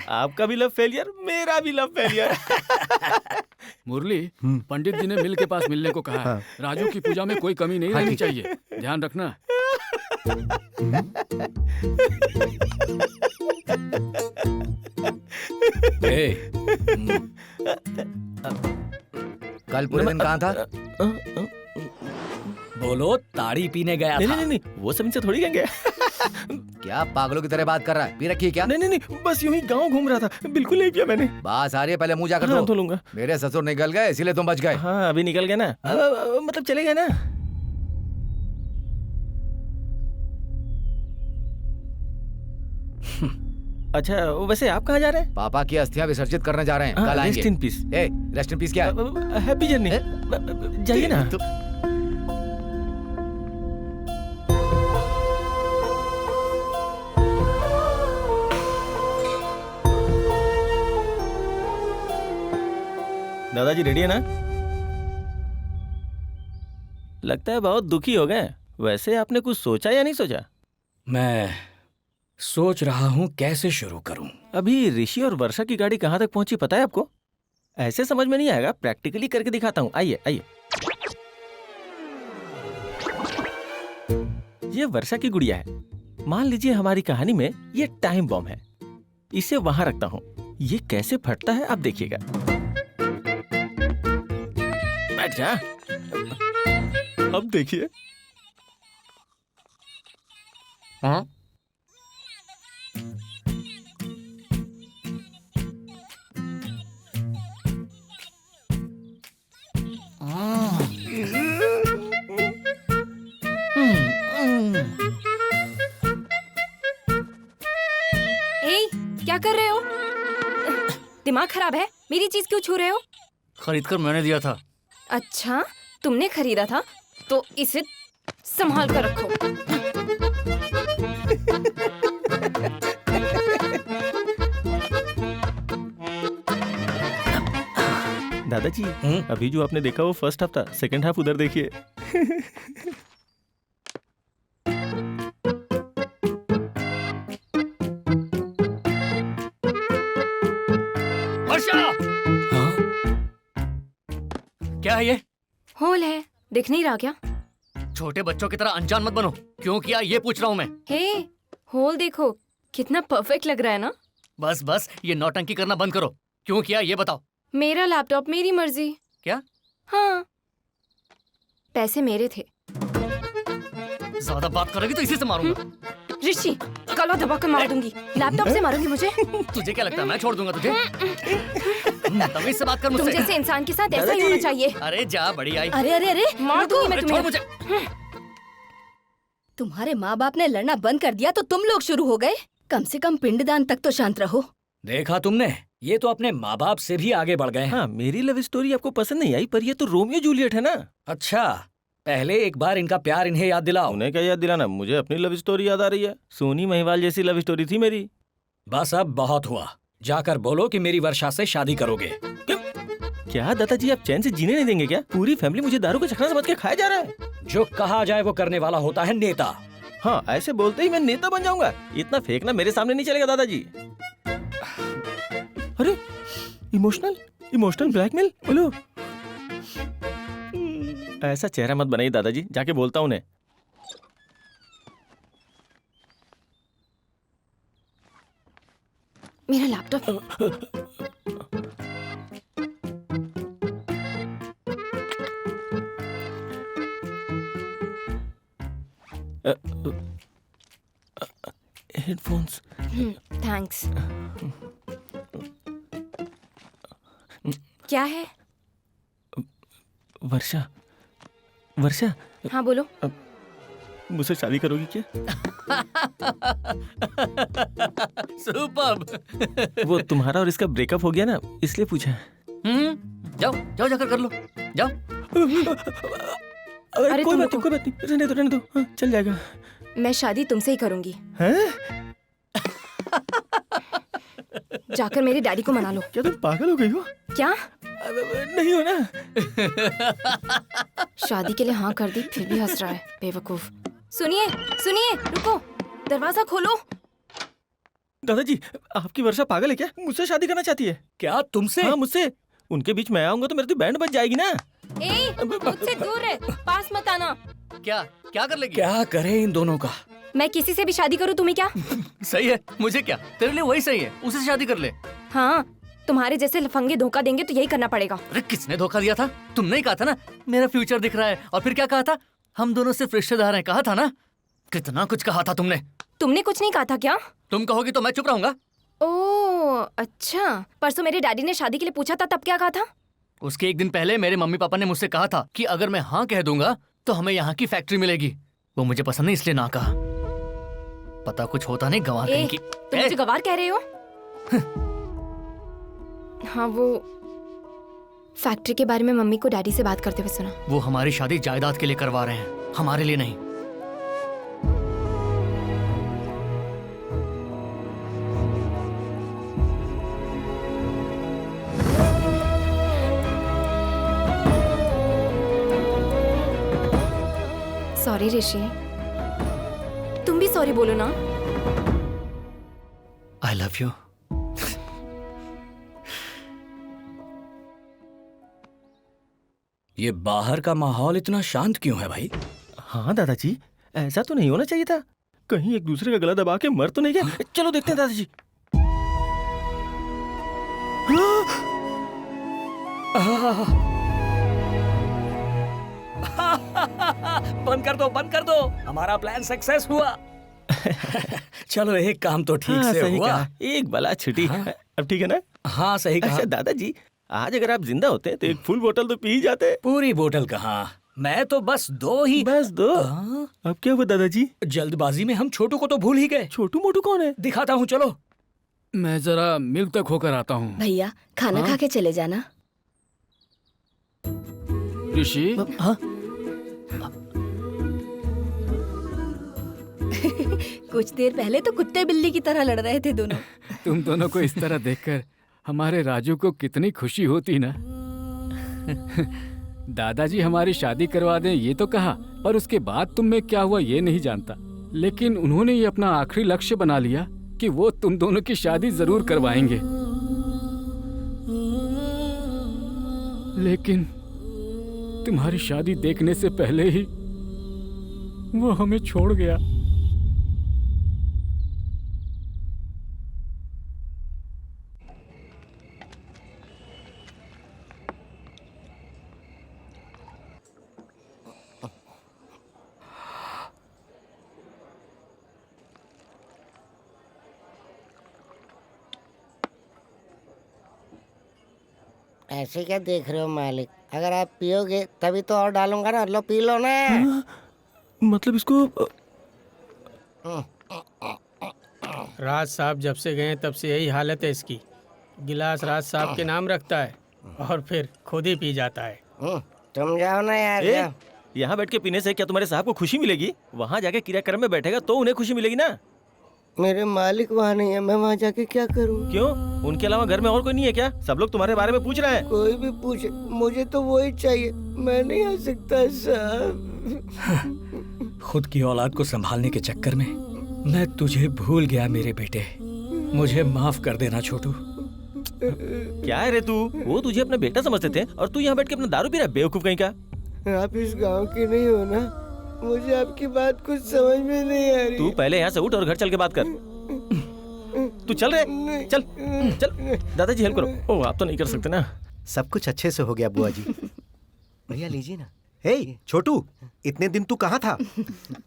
आपका भी love failure, मेरा भी लव फेलियर। मुरली, पंडित जी ने मिल के पास मिलने को कहा है। राजू की पूजा में कोई कमी नहीं रहनी चाहिए, ध्यान रखना। कल पूरे दिन कहाँ था? बोलो, ताड़ी पीने गया था। नहीं, वो सब इनसे थोड़ी गए। क्या पागलों की तरह बात कर रहा है? पी रखी है क्या? नहीं, बस यूं ही गांव घूम रहा था, बिल्कुल नहीं पिया मैंने। बात आ रही है, पहले मुंह जाकर हाँ, धो लूंगा। मेरे ससुर निकल गए इसीलिए तुम बच गए। हाँ, अभी निकल गए ना, मतलब चले गए ना। अच्छा, वैसे आप कहाँ जा रहे हैं? पापा की अस्थियां विसर्जित करने जा रहे हैं, कल आएंगे। Rest in peace. Rest in peace क्या है? Happy journey. जाइए ना। दादाजी रेडी है ना? लगता है बहुत दुखी हो गए। वैसे आपने कुछ सोचा या नहीं सोचा? मैं सोच रहा हूँ कैसे शुरू करूँ। अभी ऋषि और वर्षा की गाड़ी कहाँ तक पहुंची पता है आपको? ऐसे समझ में नहीं आएगा, प्रैक्टिकली करके दिखाता हूँ। आइए आइए। ये वर्षा की गुड़िया है। मान लीजिए हमारी कहानी में ये टाइम बॉम्ब है। इसे वहां रखता हूँ। ये कैसे फटता है आप देखिएगा। बैठ जा। अब देखिए। हाँ? क्या कर रहे हो? दिमाग खराब है? मेरी चीज क्यों छू रहे हो? खरीद कर मैंने दिया था। अच्छा, तुमने खरीदा था तो इसे संभाल कर रखो। दादाजी, अभी जो आपने देखा वो फर्स्ट हाफ था, सेकंड हाफ उधर देखिए। हाँ? क्या है ये? होल है, दिख नहीं रहा क्या? छोटे बच्चों की तरह अनजान मत बनो। क्यों किया ये पूछ रहा हूँ मैं। हे, होल देखो, कितना परफेक्ट लग रहा है ना? बस ये नौटंकी करना बंद करो। क्यों किया ये बताओ। मेरा लैपटॉप, मेरी मर्जी। क्या? हाँ, पैसे मेरे थे। ज्यादा बात करोगी तो इसी से मारूंगा। ऋषि, गला दबा कर मार दूंगी। लैपटॉप से मारूंगी मुझे। तुझे क्या लगता है मैं छोड़ दूंगा तुझे? तमीज से बात कर मुझसे। तुम जैसे इंसान के साथ ऐसा ही होना चाहिए। अरे जा, बड़ी आई। अरे मार दूंगी मैं तुम्हें। मुझे। तुम्हारे माँ बाप ने लड़ना बंद कर दिया तो तुम लोग शुरू हो गए। कम से कम पिंडदान तक तो शांत रहो। देखा तुमने, ये तो अपने माँ बाप से भी आगे बढ़ गए हैं। हाँ, मेरी लव स्टोरी आपको पसंद नहीं आई, पर ये तो रोमियो जूलियट है ना। अच्छा, पहले एक बार इनका प्यार इन्हें याद दिलाओ। उन्हें क्या याद दिलाना, मुझे अपनी लव स्टोरी याद आ रही है। सोनी महिवाल जैसी लव स्टोरी थी मेरी। बस अब बहुत हुआ। जाकर बोलो कि मेरी वर्षा से शादी करोगे। क्या दादाजी, आप चैन से जीने नहीं देंगे क्या? पूरी फैमिली मुझे दारू का चखना समझ के खाया जा रहा है। जो कहा जाए वो करने वाला होता है नेता। हाँ, ऐसे बोलते ही मैं नेता बन जाऊंगा। इतना फेंकना मेरे सामने नहीं चलेगा दादाजी। अरे, इमोशनल ब्लैकमेल। बोलो, ऐसा चेहरा मत बनाइए दादाजी, जाके बोलता हूँ उन्हें। मेरा लैपटॉप। हेडफोन्स। थैंक्स। क्या है? वर्षा। हाँ बोलो। मुझसे शादी करोगी क्या? सुपर्ब। वो तुम्हारा और इसका ब्रेकअप हो गया ना, इसलिए पूछा। जाओ जाकर कर लो, जाओ। अरे कोई बात नहीं, रहने दो। हाँ, चल जाएगा। मैं शादी तुमसे ही करूंगी। हैं? जाकर मेरे डैडी को मना लो। क्या तुम पागल हो गई हो? क्या? नहीं हो ना? शादी के लिए हाँ कर दी, फिर भी हंस रहा है, बेवकूफ। सुनिए, रुको, दरवाजा खोलो। दादाजी, आपकी वर्षा पागल है क्या? मुझसे शादी करना चाहती है। क्या तुमसे? हाँ, मुझसे। उनके बीच मैं आऊंगा तो मेरी तो बैंड बज जाएगी ना। ए, मुझसे दूर रह, पास मत आना। क्या क्या कर लेगी? क्या करे इन दोनों का? मैं किसी से भी शादी करूँ तुम्हें क्या? सही है, मुझे क्या, तेरे लिए वही सही है, उसे शादी कर ले। हाँ, तुम्हारे जैसे लफंगे धोखा देंगे तो यही करना पड़ेगा। अरे किसने धोखा दिया था? तुमने ही कहा था ना मेरा फ्यूचर दिख रहा है, और फिर क्या कहा था? हम दोनों सिर्फ रिश्तेदार हैं, कहा था ना? कितना कुछ कहा था तुमने। तुमने कुछ नहीं कहा था क्या? तुम कहोगी तो मैं चुप रहूंगा? ओह अच्छा, परसों मेरे डैडी ने शादी के लिए पूछा था, तब क्या कहा था? उसके एक दिन पहले मेरे मम्मी पापा ने मुझसे कहा था कि अगर मैं हाँ कह दूंगा तो हमें यहाँ की फैक्ट्री मिलेगी। वो मुझे पसंद नहीं इसलिए ना कहा। पता कुछ होता नहीं, गंवार कहीं की। तुम मुझे गंवार कह रहे हो? हाँ, वो फैक्ट्री के बारे में मम्मी को डैडी से बात करते हुए सुना। वो हमारी शादी जायदाद के लिए करवा रहे हैं, हमारे लिए नहीं। सॉरी ऋषि, तुम भी सॉरी बोलो ना। I love you. ये बाहर का माहौल इतना शांत क्यों है भाई? हाँ दादाजी, ऐसा तो नहीं होना चाहिए था। कहीं एक दूसरे का गला दबा के मर तो नहीं गया। चलो देखते हैं दादाजी। बंद कर दो, बंद कर दो, हमारा प्लान सक्सेस हुआ। चलो एक काम तो ठीक हाँ, से सही हुआ। कहा। एक बला छुटी। अब ठीक है ना? हाँ सही कहा। अच्छा दादाजी, आज अगर आप जिंदा होते तो एक फुल बोतल तो पी ही जाते। पूरी बोतल कहाँ, मैं तो बस 2 ही। बस 2? हाँ? अब क्या हुआ दादाजी? जल्दबाजी में हम छोटू को तो भूल ही गए। छोटू मोटू कौन है? दिखाता हूँ, चलो। मैं जरा मिल तक होकर आता हूँ। भैया खाना खा के चले जाना। ऋषि, हाँ? कुछ देर पहले तो कुत्ते बिल्ली की तरह लड़ रहे थे दोनों। तुम दोनों को इस तरह देखकर हमारे राजू को कितनी खुशी होती ना। दादाजी हमारी शादी करवा दें ये तो कहा, पर उसके बाद तुम में क्या हुआ ये नहीं जानता। लेकिन उन्होंने ये अपना आखिरी लक्ष्य बना लिया कि वो तुम दोनों की शादी जरूर करवाएंगे। लेकिन तुम्हारी शादी देखने से पहले ही वो हमें छोड़ गया। ऐसे क्या देख रहे हो मालिक? अगर आप पियोगे तभी तो और डालूंगा ना। लो पी लो ना। मतलब इसको राज साहब जब से गए तब से यही हालत है इसकी। गिलास राज साहब के नाम रखता है और फिर खुद ही पी जाता है। तुम जाओ ना यार, ए, जाओ। यहाँ बैठ के पीने से क्या तुम्हारे साहब को खुशी मिलेगी? वहाँ जाके क्रियाक्रम में बैठेगा तो उन्हें खुशी मिलेगी ना। मेरे मालिक वहाँ नहीं है, मैं वहाँ जाके क्या करूँ? क्यों? उनके अलावा घर में और कोई नहीं है क्या? सब लोग तुम्हारे बारे में पूछ रहे हैं। कोई भी पूछे, मुझे तो वही चाहिए। मैं नहीं आ सकता साहब। खुद की औलाद को संभालने के चक्कर में मैं तुझे भूल गया मेरे बेटे। मुझे माफ कर देना छोटू। क्या है रे तू? वो तुझे अपना बेटा समझते थे और तू यहाँ बैठ के अपना दारू पी रहा है, बेवकूफ कहीं का। आप इस गांव के नहीं हो ना? मुझे आपकी बात कुछ समझ में नहीं आ रही। तू पहले यहाँ से उठ और घर चल के बात कर। तू चल रे, चल चल। दादाजी हेल्प करो। ओ आप तो नहीं कर सकते ना। सब कुछ अच्छे से हो गया बुआ जी। भैया लीजिए ना। हे छोटू, इतने दिन तू कहाँ था?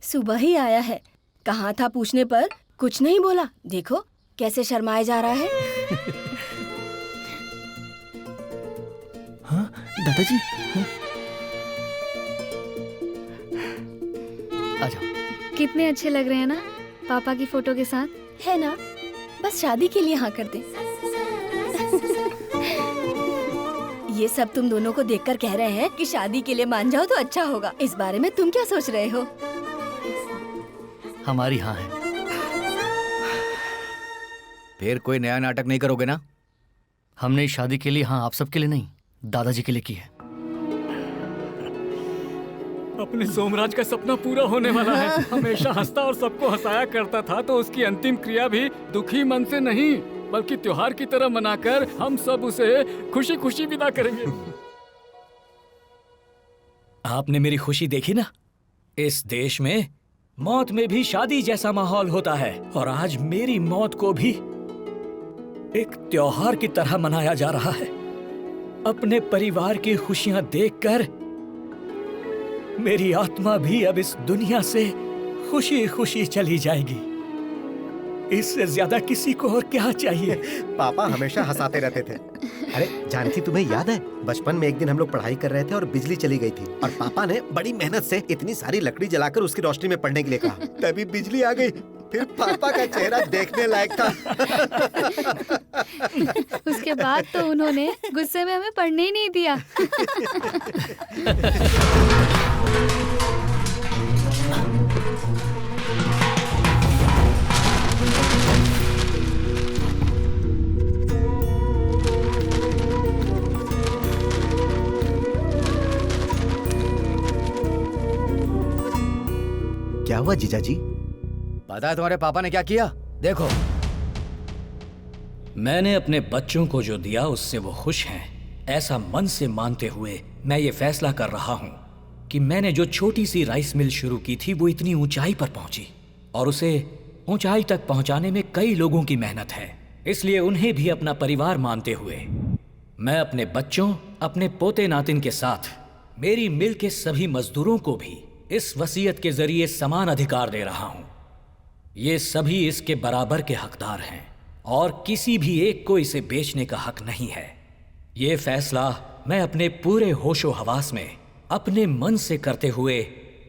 सुबह ही आया है। कहाँ था पूछने पर कुछ नहीं बोला। देखो कैसे शर्माए जा रहा है। हाँ दादाजी। हाँ? आ जाओ। कितने अच्छे लग रहे हैं ना पापा की फोटो के साथ। है ना? बस शादी के लिए हाँ कर दे। ये सब तुम दोनों को देखकर कह रहे हैं कि शादी के लिए मान जाओ तो अच्छा होगा। इस बारे में तुम क्या सोच रहे हो? हमारी हाँ है। फिर कोई नया नाटक नहीं करोगे ना? हमने इस शादी के लिए हाँ आप सबके लिए नहीं, दादाजी के लिए की है। अपने सोमराज का सपना पूरा होने वाला है। हमेशा हंसता और सबको हंसाया करता था, तो उसकी अंतिम क्रिया भी दुखी मन से नहीं बल्कि त्योहार की तरह मनाकर हम सब उसे खुशी खुशी विदा करेंगे। आपने मेरी खुशी देखी ना? इस देश में मौत में भी शादी जैसा माहौल होता है, और आज मेरी मौत को भी एक त्योहार की तरह मनाया जा रहा है। अपने परिवार की खुशियां देखकर मेरी आत्मा भी अब इस दुनिया से खुशी खुशी चली जाएगी। इससे ज्यादा किसी को और क्या चाहिए? पापा हमेशा हंसाते रहते थे। अरे जानकी, तुम्हें याद है बचपन में एक दिन हम लोग पढ़ाई कर रहे थे और बिजली चली गई थी, और पापा ने बड़ी मेहनत से इतनी सारी लकड़ी जलाकर उसकी रोशनी में पढ़ने के लिए कहा। तभी बिजली आ गई। फिर पापा का चेहरा देखने लायक था। उसके बाद तो उन्होंने गुस्से में हमें पढ़ने ही नहीं दिया। क्या हुआ जीजा जी? पता है तुम्हारे पापा ने क्या किया? देखो। मैंने अपने बच्चों को जो दिया उससे वो खुश हैं, ऐसा मन से मानते हुए मैं ये फैसला कर रहा हूँ कि मैंने जो छोटी सी राइस मिल शुरू की थी वो इतनी ऊंचाई पर पहुंची, और उसे ऊंचाई तक पहुंचाने में कई लोगों की मेहनत है। इसलिए उन्हें भी अपना परिवार मानते हुए मैं अपने बच्चों, अपने पोते नातिन के साथ मेरी मिल के सभी मजदूरों को भी इस वसीयत के जरिए समान अधिकार दे रहा हूं। ये सभी इसके बराबर के हकदार हैं और किसी भी एक को इसे बेचने का हक नहीं है। ये फैसला मैं अपने पूरे होशो हवास में अपने मन से करते हुए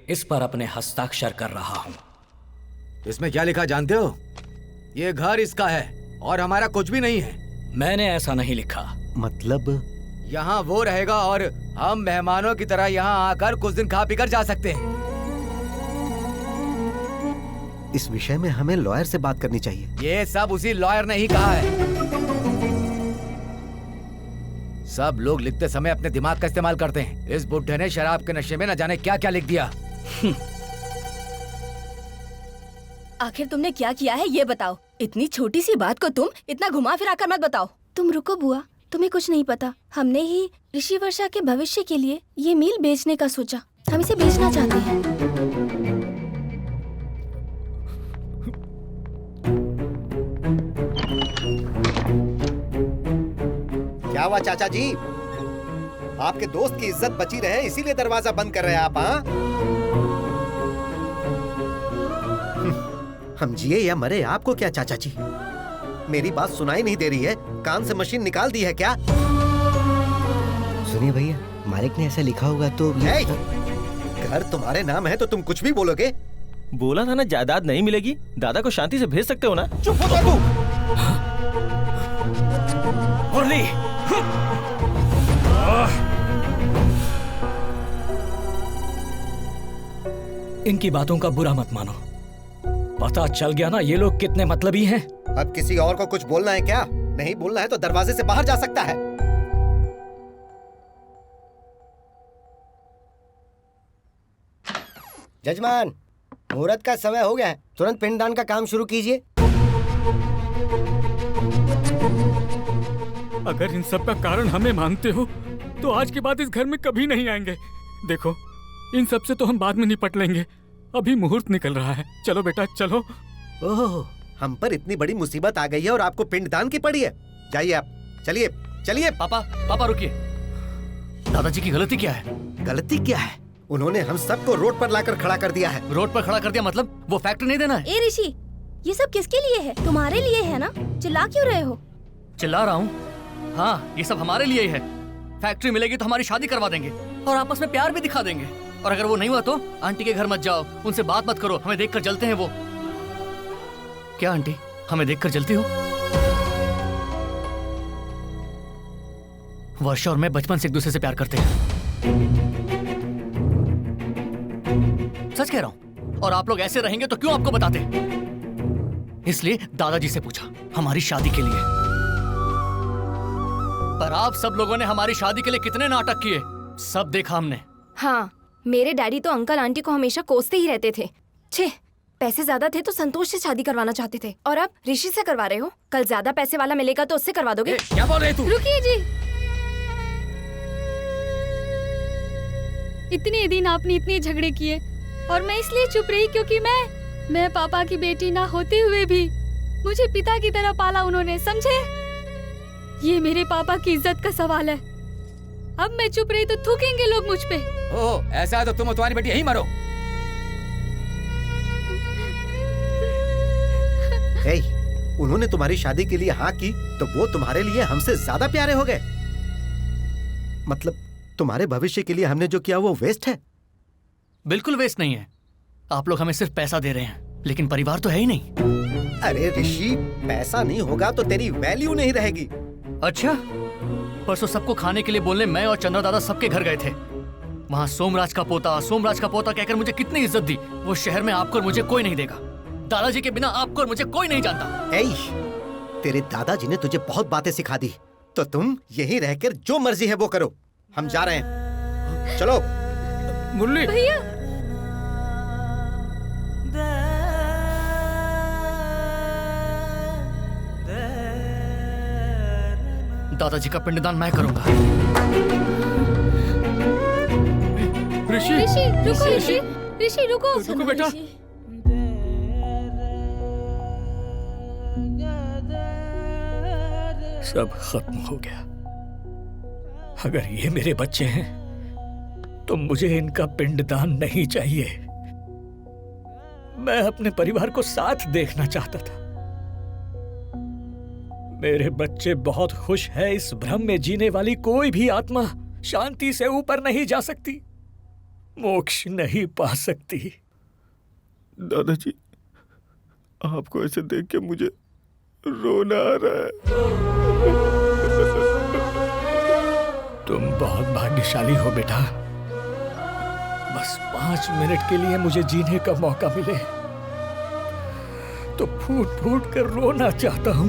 इस पर अपने हस्ताक्षर कर रहा हूं। इसमें क्या लिखा जानते हो? ये घर इसका है और हमारा कुछ भी नहीं है। मैंने ऐसा नहीं लिखा। मतलब? यहाँ वो रहेगा और हम मेहमानों की तरह यहाँ आकर कुछ दिन खा पी कर जा सकते हैं। इस विषय में हमें लॉयर से बात करनी चाहिए। ये सब उसी लॉयर ने ही कहा है। सब लोग लिखते समय अपने दिमाग का इस्तेमाल करते हैं। इस बुड्ढे ने शराब के नशे में न जाने क्या क्या लिख दिया। आखिर तुमने क्या किया है ये बताओ। इतनी छोटी सी बात को तुम इतना घुमा फिरा कर मत बताओ। तुम रुको बुआ, तुम्हें कुछ नहीं पता। हमने ही ऋषि वर्षा के भविष्य के लिए ये मील बेचने का सोचा। हम इसे बेचना चाहते हैं। क्या हुआ चाचा जी? आपके दोस्त की इज्जत बची रहे इसीलिए दरवाजा बंद कर रहे हैं आप? हाँ, हम जिए या मरे आपको क्या चाचा जी? मेरी बात सुनाई नहीं दे रही है? कान से मशीन निकाल दी है क्या? सुनिए भैया, मालिक ने ऐसा लिखा होगा तो। घर तुम्हारे नाम है तो तुम कुछ भी बोलोगे? बोला था ना जायदाद नहीं मिलेगी। दादा को शांति से भेज सकते हो ना? चुप हो जा तू। मुरली, इनकी बातों का बुरा मत मानो। पता चल गया ना ये लोग कितने मतलबी हैं। अब किसी और को कुछ बोलना है क्या? नहीं बोलना है तो दरवाजे से बाहर जा सकता है। जजमान, मुहूर्त का समय हो गया है, तुरंत पिंडदान का काम शुरू कीजिए। अगर इन सब का कारण हमें मानते हो तो आज के बाद इस घर में कभी नहीं आएंगे। देखो, इन सब से तो हम बाद में निपट लेंगे। अभी मुहूर्त निकल रहा है। चलो बेटा चलो। ओह, हम पर इतनी बड़ी मुसीबत आ गई है और आपको पिंडदान की पड़ी है। जाइए आप, चलिए चलिए। पापा रुकिए। दादाजी की गलती क्या है? गलती क्या है? उन्होंने हम सबको रोड पर लाकर खड़ा कर दिया है। रोड पर खड़ा कर दिया मतलब वो फैक्ट्री नहीं देना है? ए ऋषि, ये सब किसके लिए है? तुम्हारे लिए है ना? चिल्ला क्यों रहे हो? चिल्ला रहा हूँ? हाँ, ये सब हमारे लिए ही है। फैक्ट्री मिलेगी तो हमारी शादी करवा देंगे और आपस में प्यार भी दिखा देंगे। और अगर वो नहीं हुआ तो आंटी के घर मत जाओ, उनसे बात मत करो। हमें देखकर जलते हैं वो। क्या आंटी, हमें देखकर जलती हो? वर्षा और मैं बचपन से एक दूसरे से प्यार करते हैं। सच कह रहा हूं। और आप लोग ऐसे रहेंगे तो क्यों आपको बताते? इसलिए दादाजी से पूछा हमारी शादी के लिए। पर आप सब लोगों ने हमारी शादी के लिए कितने नाटक किए, सब देखा हमने। हाँ, मेरे डैडी तो अंकल आंटी को हमेशा कोसते ही रहते थे। छे, पैसे ज्यादा थे तो संतोष से शादी करवाना चाहते थे, और अब ऋषि से करवा रहे हो। कल ज्यादा पैसे वाला मिलेगा तो उससे करवा दोगे? क्या बोल रहे तू? रुकिए जी, इतने दिन आपने इतने झगड़े किए और मैं इसलिए चुप रही क्योंकि मैं पापा की बेटी ना होते हुए भी मुझे पिता की तरह पाला उन्होंने, समझे? ये मेरे पापा की इज्जत का सवाल है। अब मैं चुप रही तो थूकेंगे लोग मुझ पे। ओह, ऐसा है तो तुम और तुम्हारी बेटी यहीं मरो। उन्होंने तुम्हारी शादी के लिए हाँ की तो वो तुम्हारे लिए हमसे ज्यादा प्यारे हो गए। मतलब तुम्हारे भविष्य के लिए हमने जो किया वो वेस्ट है? बिल्कुल वेस्ट नहीं है। आप लोग हमें सिर्फ पैसा दे रहे हैं, लेकिन परिवार तो है ही नहीं। अरे ऋषि, पैसा नहीं होगा तो तेरी वैल्यू नहीं रहेगी। अच्छा, परसों सबको खाने के लिए बोलने मैं और चंद्रा दादा सबके घर गए थे। वहाँ सोमराज का पोता कहकर मुझे कितनी इज्जत दी। वो शहर में आपको और मुझे कोई नहीं देगा। दादाजी के बिना आपको और मुझे कोई नहीं जानता। तेरे दादाजी ने तुझे बहुत बातें सिखा दी, तो तुम यहीं रहकर जो मर्जी है वो करो। हम जा रहे हैं, चलो। मुरली भैया, दादाजी का पिंडदान मैं करूंगा। ऋषि रुको, ऋषि रुको। रुको बेटा। सब खत्म हो गया। अगर ये मेरे बच्चे हैं तो मुझे इनका पिंडदान नहीं चाहिए। मैं अपने परिवार को साथ देखना चाहता था। मेरे बच्चे बहुत खुश है। इस भ्रम में जीने वाली कोई भी आत्मा शांति से ऊपर नहीं जा सकती, मोक्ष नहीं पा सकती। दादाजी, आपको ऐसे देख के मुझे रोना आ रहा है। तुम बहुत भाग्यशाली हो बेटा। बस 5 मिनट के लिए मुझे जीने का मौका मिले तो फूट फूट कर रोना चाहता हूं।